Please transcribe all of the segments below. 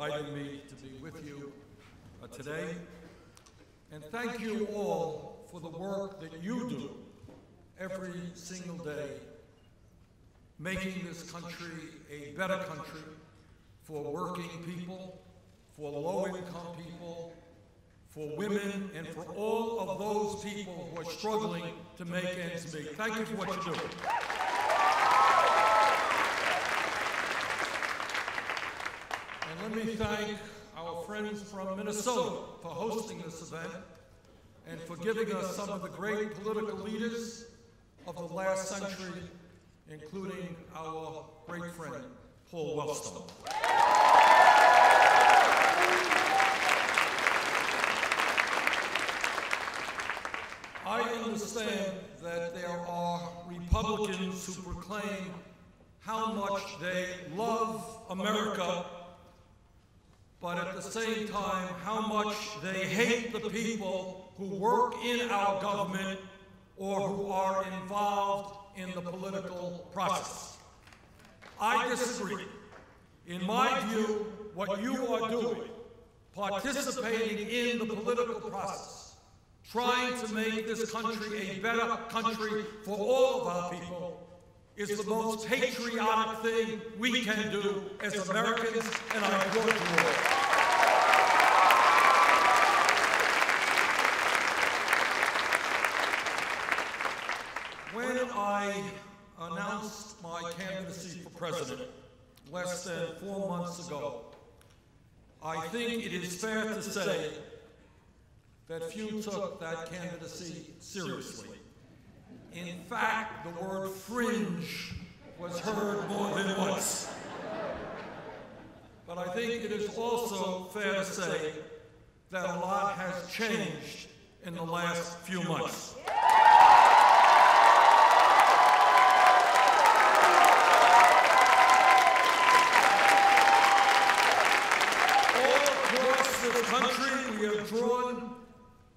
inviting me to be with you today. And thank you all for the work that you do every single day, making this country a better country for working people, for low-income people, for women, and for all of those people who are struggling to make ends meet. Thank you for what you're doing. And let me thank our friends from Minnesota for hosting this event and for giving us some of the great political leaders of the last century, including our great friend, Paul Wellstone. I understand that there are Republicans who proclaim how much they love America, but at the same time, how much they hate the people who work in our government or who are involved in the political process. I disagree. In my view, what you are doing, participating in the political process, trying to make this country a better country for all of our people, is the most patriotic thing we can do as Americans, and I applaud you all. When I announced my candidacy for president less than 4 months ago, I think it is fair to say that few took that candidacy seriously. In fact, the word fringe was heard more than once. But I think it is also fair to say that a lot has changed in the last few months. Country, we have drawn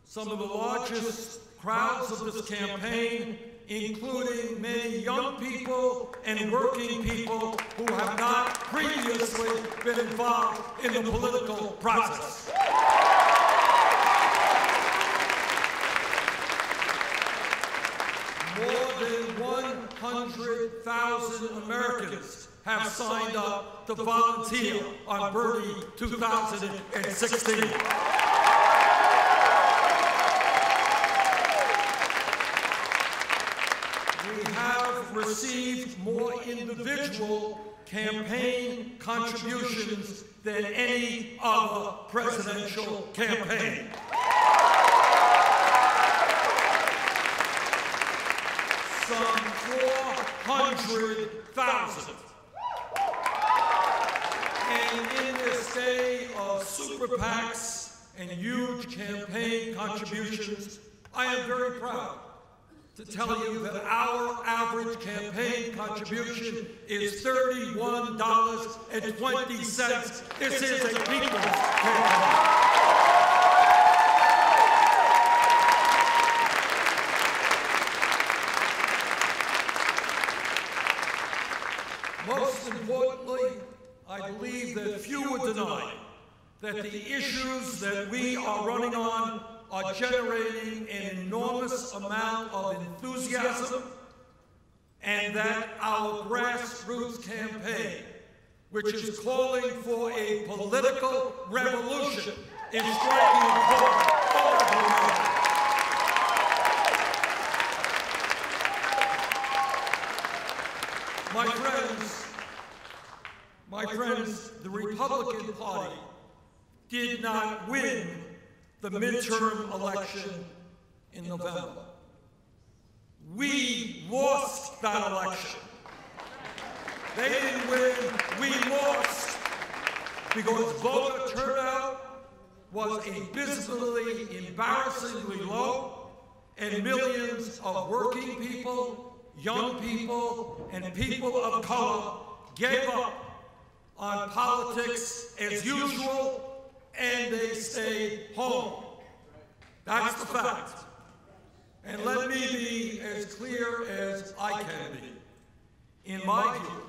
some of the largest crowds of this campaign, including many young people and working people who have not previously been involved in the political process. More than 100,000 Americans have signed up to volunteer on Bernie 2016. We have received more individual campaign contributions than any other presidential campaign. Some 400,000. And in this day of super PACs and huge campaign contributions, I am very proud to tell you that our average campaign contribution is $31.20. This is a people's campaign. Most importantly, I believe that few would deny that the issues that we are running on are generating an enormous amount of enthusiasm, and that our grassroots campaign, which is calling for a political revolution, is striking a chord all over America. My friends, the Republican Party did not win the midterm election in November. We lost that election. They didn't win, we lost, because voter turnout was abysmally, embarrassingly low, and millions of working people, young people, and people of color gave up on politics as usual, and they stayed home. That's the fact. And let me be as clear as I can be. In my view,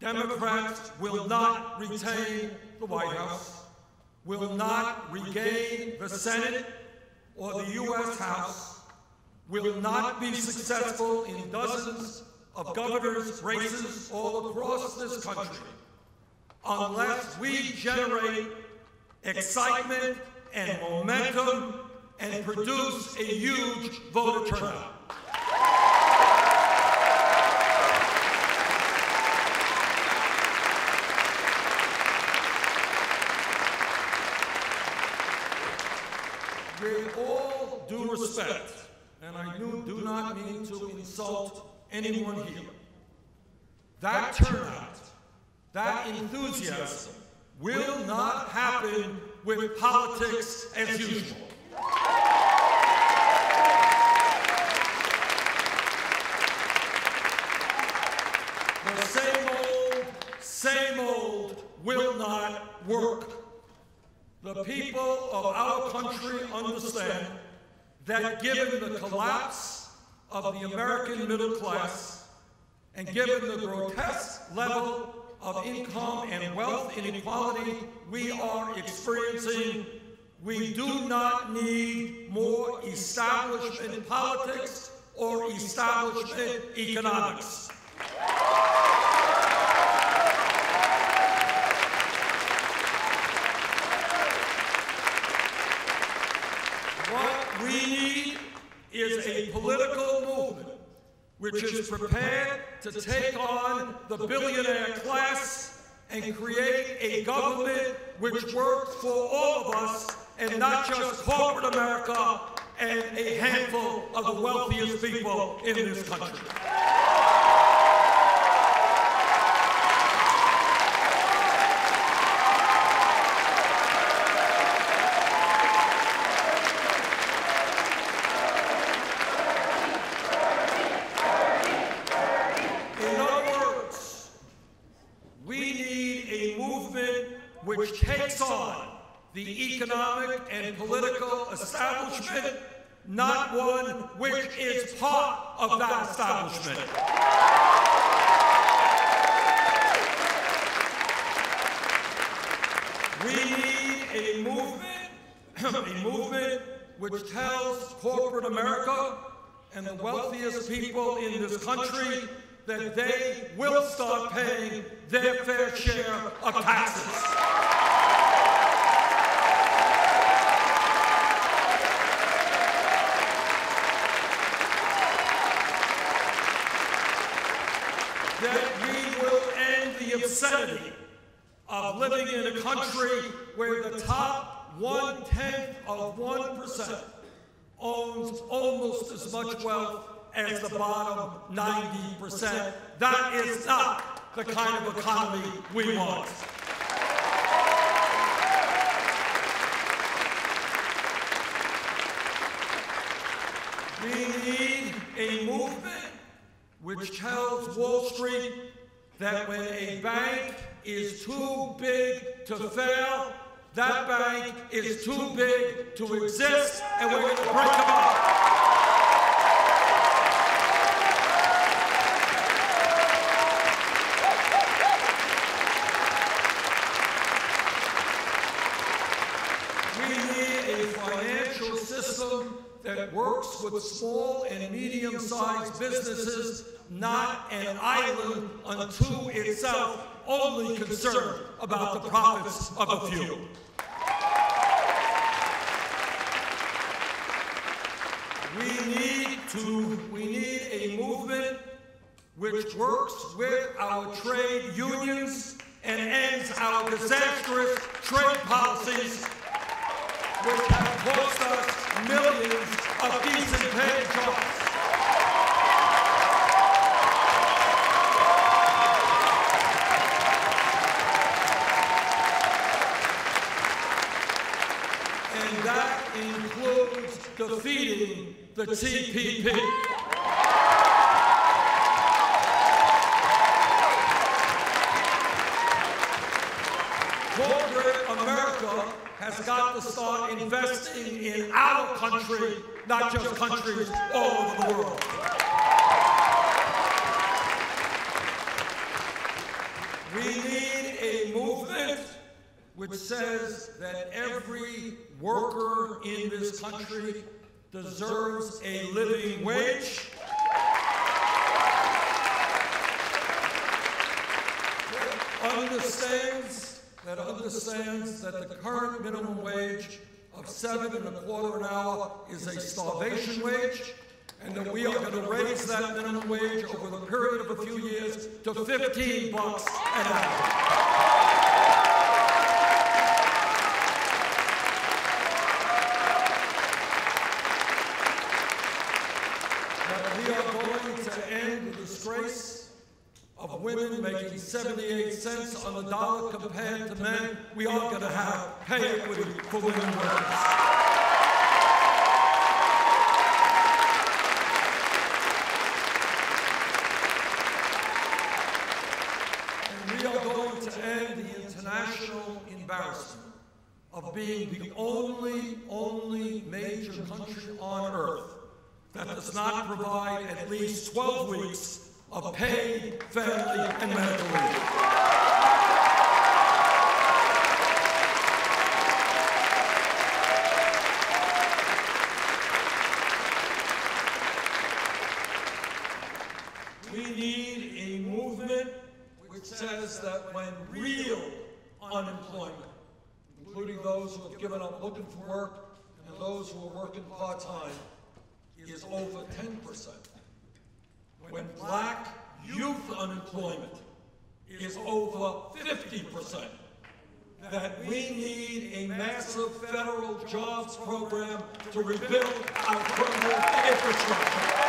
Democrats will not retain the White House, will not regain the Senate or the U.S. House, will not be successful in dozens of governors' races all across this country unless we generate excitement and momentum and produce a huge voter turnout. With all due respect, and I do not mean to insult anyone here, that turnout, that enthusiasm will not happen with politics as usual. The same old will not work. The people of our country understand that given the collapse of the American middle class and given the grotesque level of income and wealth inequality we are experiencing, we do not need more establishment politics or establishment economics. What we need is a political movement which is prepared to take on the billionaire class and create a government which works for all of us and not just corporate America and a handful of the wealthiest people in this country. Which takes on the economic and political establishment, not one which is part of that establishment. We need a movement which tells corporate America and the wealthiest people in this country that they will start paying their fair share of taxes. That we will end the obscenity of living in a country where the top 0.1% owns almost as much wealth as the bottom 90%. That is not the kind of economy we want. We need a movement which tells Wall Street that when a bank is too big to fail, that bank is too big to exist, and we're going to break them up. That works with small and medium-sized businesses, not an island unto itself, only concerned about the profits of a few. We need a movement which works with our trade unions and ends our disastrous trade policies which have cost us millions of decent paid jobs. And that includes defeating the TPP. Corporate America has got to start investing in our country, not just countries all over the world. which says that every worker in this country deserves a living wage. Understands that the current minimum wage of $7.25 an hour is a starvation wage, and that we are going to raise that minimum wage over the period of a few years to $15 an hour. We are going to end the disgrace of women making 78 cents on the dollar compared to men. We are going to have pay equity for women workers. And we are going to end the international embarrassment of being the only major country on earth that does not provide at least 12 weeks of paid family and medical leave. We need a movement which says that when real unemployment, including those who have given up looking for work and those who are working part-time, is over 10%. When black youth unemployment is over 50%, that we need a massive federal jobs program to rebuild our crumbling infrastructure.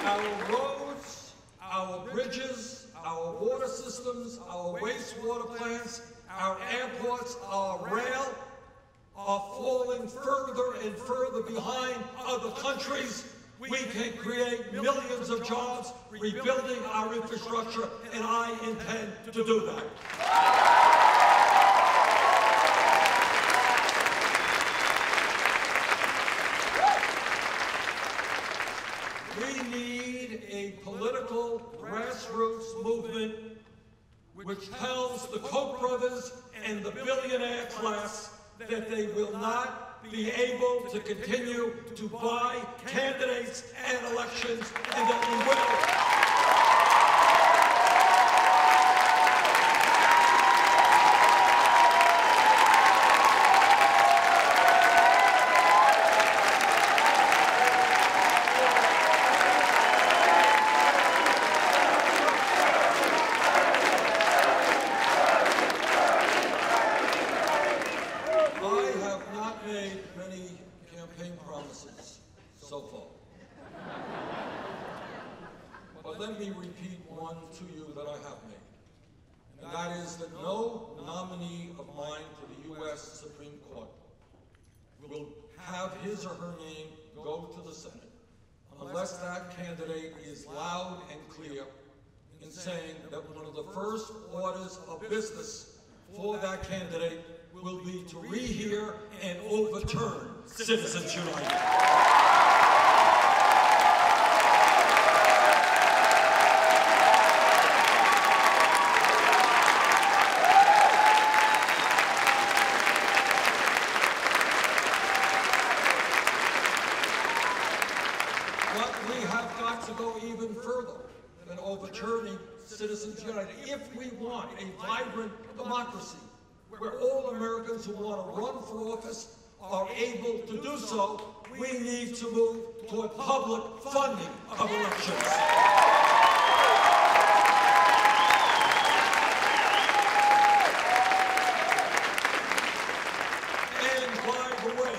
Our roads, our bridges, our water systems, our wastewater plants, our airports, our rail are falling further and further behind other countries. We can create millions of jobs rebuilding our infrastructure, and I intend to do that. We need a political grassroots movement which tells the Koch brothers and the billionaire class that they will not be able to continue to buy candidates and elections, and that we will. So far. But let me repeat one to you that I have made. And that is that no nominee of mine to the U.S. Supreme Court will have his or her name go to the Senate unless that candidate is loud and clear in saying that one of the first orders of business for that candidate will be to rehear and overturn Citizens United. To go even further than overturning Citizens United. If we want a vibrant democracy where all Americans who want to run for office are able to do so, we need to move toward public funding of elections. And by the way,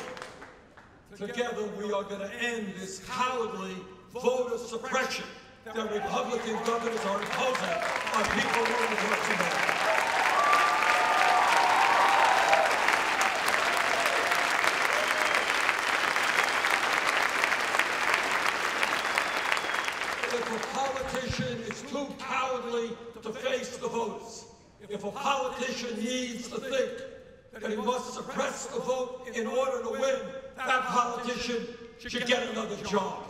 together we are going to end this cowardly voter suppression that Republican governors are imposing on people willing to work for them. If a politician is too cowardly to face the voters, if a politician needs to think that he must suppress the vote in order to win, that politician should get another job.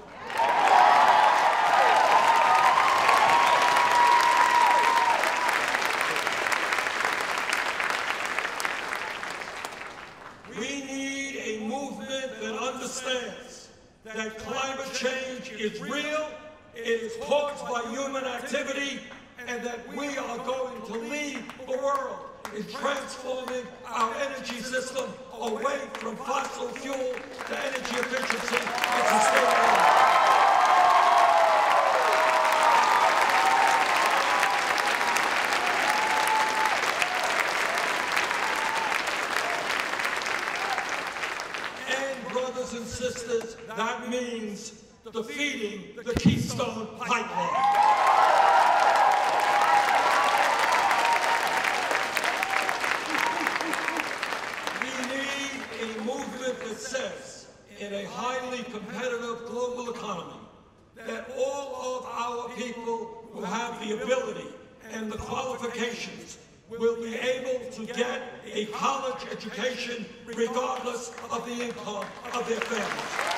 We need a movement that understands that climate change is real, it is caused by human activity, and that we are going to lead the world in transforming our energy system away from fossil fuel to energy efficiency and sustainability. And brothers and sisters, that means defeating the Keystone Pipeline. That says, in a highly competitive global economy, that all of our people who have the ability and the qualifications will be able to get a college education regardless of the income of their families.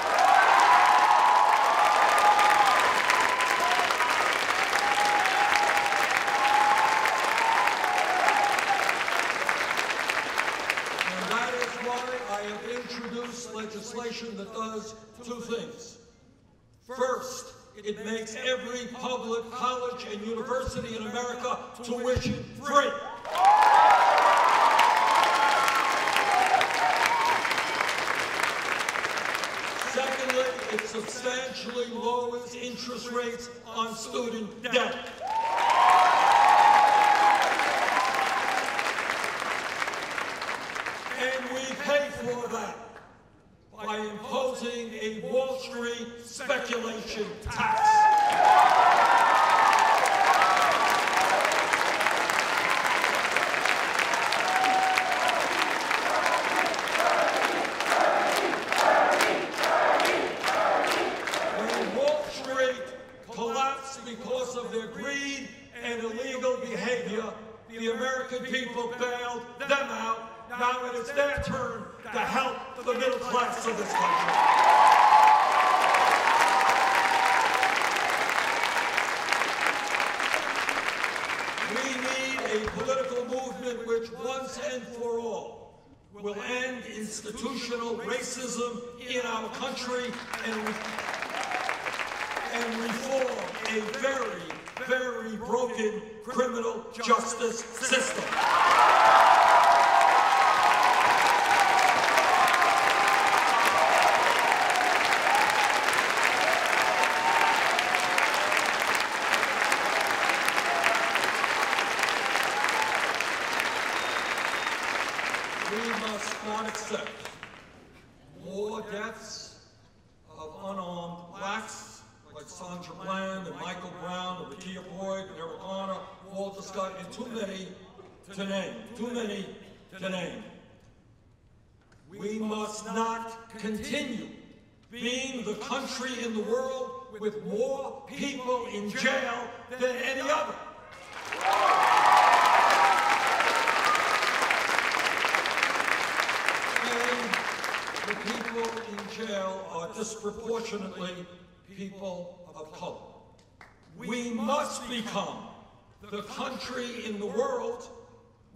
I have introduced legislation that does two things. First, it makes every public college and university in America tuition free. Secondly, it substantially lowers interest rates on student debt. And we pay for that by imposing a Wall Street speculation tax. When Wall Street collapsed because of their greed and illegal behavior, the American people bailed them out. Now it is their turn to help the middle class of this country. We need a political movement which once and for all will end institutional racism in our country and reform a very, very broken criminal justice system. We must not accept more deaths of unarmed blacks like Sandra Bland and Michael Brown and Rekia Boyd and Eric Garner, Walter Scott, and too many to name. We must not continue being the country in the world with more people in jail than any other. The people in jail are disproportionately people of color. We must become the country in the world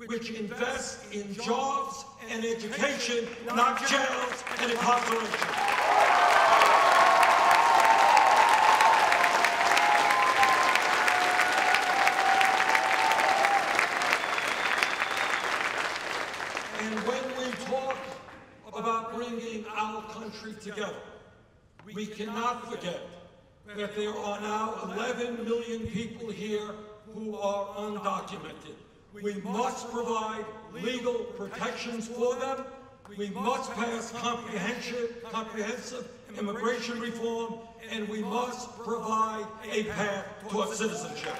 which invests in jobs and education, not jails and incarceration. And when we talk about bringing our country together, we cannot forget that there are now 11 million people here who are undocumented. We must provide legal protections for them. We must pass comprehensive immigration reform, and we must provide a path toward citizenship.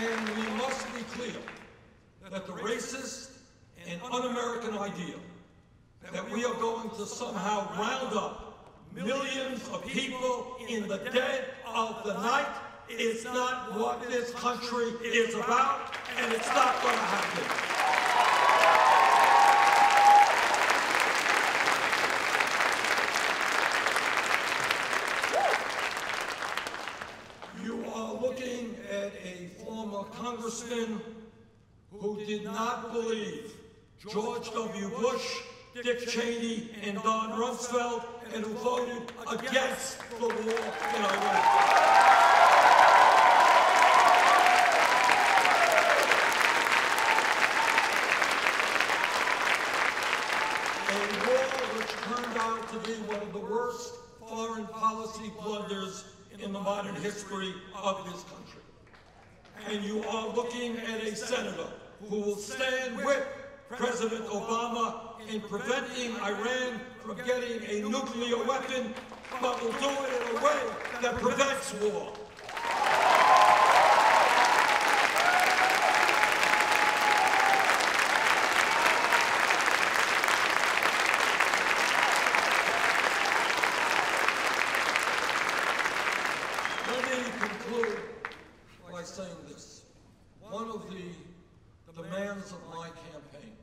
And we must be clear that the racist and un-American idea that we are going to somehow round up millions of people in the dead of the night. It's not what this country is about, and it's not going to happen. You are looking at a former congressman who did not believe George W. Bush, Dick Cheney, and Don Rumsfeld, and who voted against the war in Iraq. A war which turned out to be one of the worst foreign policy blunders in the modern history of this country. And you are looking at a senator who will stand with President Obama in preventing Iran from getting a nuclear weapon, but will do it in a way that prevents war. Let me conclude by saying this. One of the demands of my campaign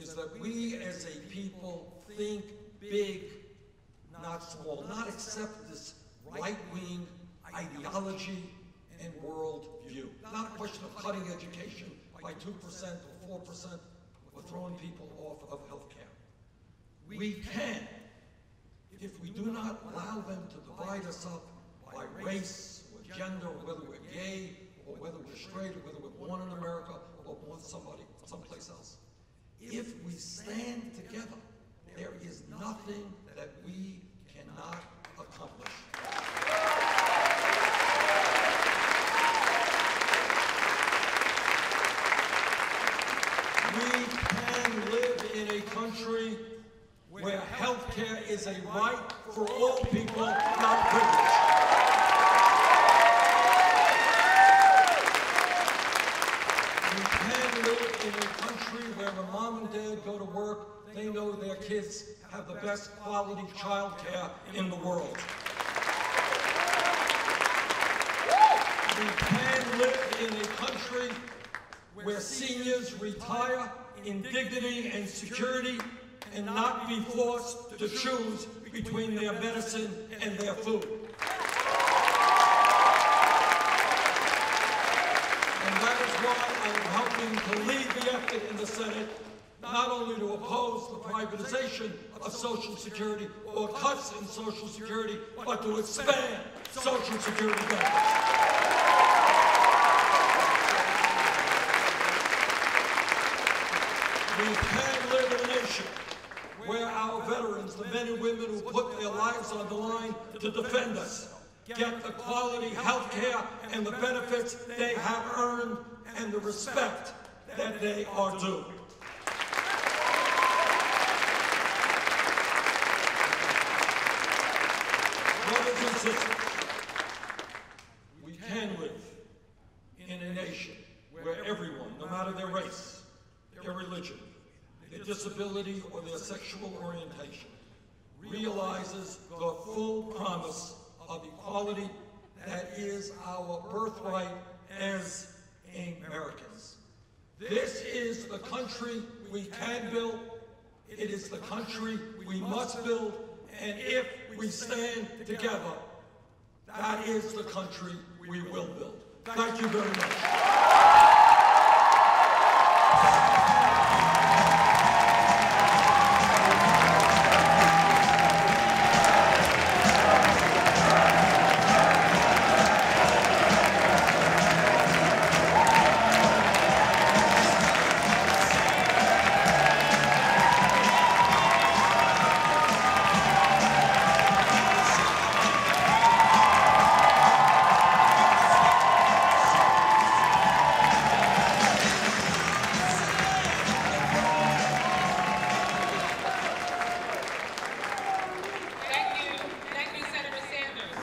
is that we as a people think big, not small, not accept this right-wing ideology and world view. Not a question of cutting education by 2% or 4% or throwing people off of health care. We can, if we do not allow them to divide us up by race or gender, or whether we're gay, or whether we're straight, or whether we're born in America or born someplace else. If we stand together, there is nothing that we cannot accomplish. We can live in a country where health care is a right for all people, not privilege. We can live in a country where when mom and dad go to work, they know their kids have the best quality child care in the world. We can live in a country where seniors retire in dignity and security and not be forced to choose between their medicine and their food. And that is why I am helping to lead the effort in the Senate, not only to oppose the privatization of Social Security or cuts in Social Security, but to expand Social Security benefits. We can live in a nation where our veterans, the men and women who put their lives on the line to defend us, get the quality health care and the benefits they have earned and the respect that they are due. Brothers and sisters, we can live in a nation where everyone, no matter their race, their religion, their disability, or their sexual orientation, realizes the full promise of equality that is our birthright as Americans. This is the country we can build. It is the country we must build. And if we stand together, that is the country we will build. Thank you very much.